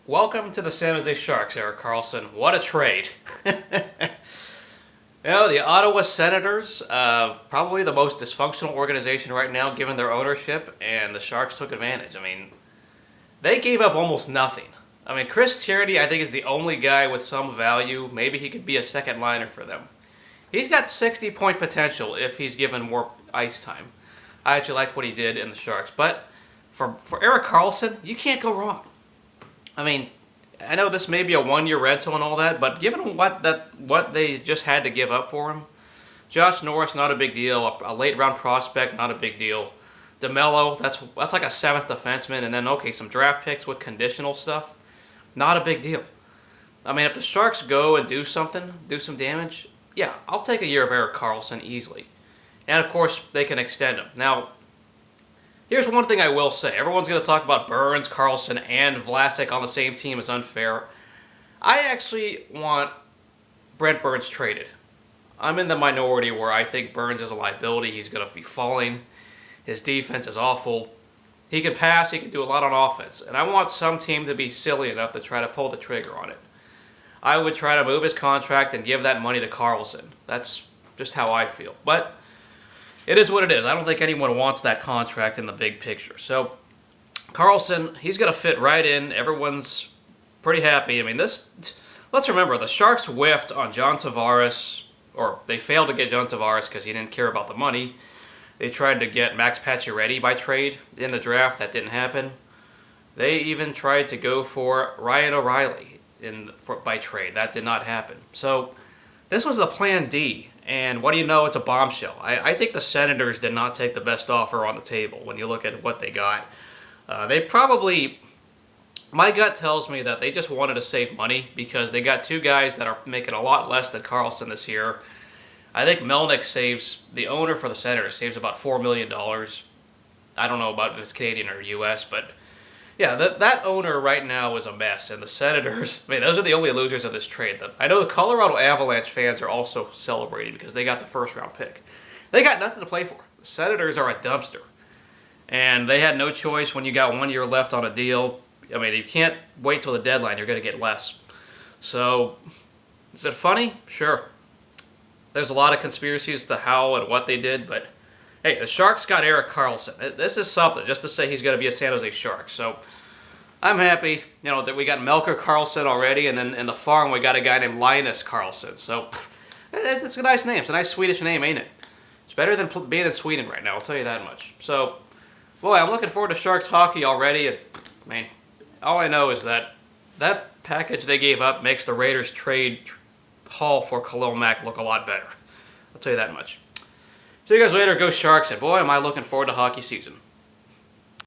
Welcome to the San Jose Sharks, Erik Karlsson. What a trade. The Ottawa Senators, probably the most dysfunctional organization right now given their ownership, and the Sharks took advantage. They gave up almost nothing. Chris Tierney, I think, is the only guy with some value. Maybe he could be a second liner for them. He's got 60-point potential if he's given more ice time. I actually liked what he did in the Sharks. But for Erik Karlsson, you can't go wrong. I know this may be a one-year rental and all that, but given what they just had to give up for him, Josh Norris, not a big deal. A late-round prospect, not a big deal. DeMello, that's like a seventh defenseman, and then, okay, some draft picks with conditional stuff, not a big deal. If the Sharks go and do something, do some damage, yeah, I'll take a year of Erik Karlsson easily. And, of course, they can extend him. Now, here's one thing I will say. Everyone's going to talk about Burns, Karlsson, and Vlasic on the same team is unfair. I actually want Brent Burns traded. I'm in the minority where I think Burns is a liability. He's going to be falling. His defense is awful. He can pass. He can do a lot on offense. And I want some team to be silly enough to try to pull the trigger on it. I would try to move his contract and give that money to Karlsson. That's just how I feel. But it is what it is. I don't think anyone wants that contract in the big picture. So, Karlsson, he's going to fit right in. Everyone's pretty happy. Let's remember, the Sharks whiffed on John Tavares, or they failed to get John Tavares because he didn't care about the money. They tried to get Max Pacioretty by trade in the draft. That didn't happen. They even tried to go for Ryan O'Reilly by trade. That did not happen. So, this was the plan D. And what do you know? It's a bombshell. I think the Senators did not take the best offer on the table when you look at what they got. They probably, my gut tells me that they just wanted to save money because they got two guys that are making a lot less than Karlsson this year. I think Melnick saves, the owner for the Senators, saves about $4 million. I don't know about if it's Canadian or U.S., but yeah, that owner right now is a mess, and the Senators, those are the only losers of this trade. I know the Colorado Avalanche fans are also celebrating because they got the first-round pick. They got nothing to play for. The Senators are a dumpster, and they had no choice when you got 1 year left on a deal. You can't wait till the deadline. You're going to get less. So, is it funny? Sure. There's a lot of conspiracies to how and what they did, but hey, the Sharks got Erik Karlsson. This is something, just to say he's going to be a San Jose Shark. So I'm happy, that we got Melker Karlsson already, and then in the farm we got a guy named Linus Karlsson. So it's a nice name. It's a nice Swedish name, ain't it? It's better than being in Sweden right now, I'll tell you that much. So, boy, I'm looking forward to Sharks hockey already. And, all I know is that package they gave up makes the Raiders trade haul for Khalil Mack look a lot better. I'll tell you that much. See you guys later. Go Sharks, and boy, am I looking forward to hockey season.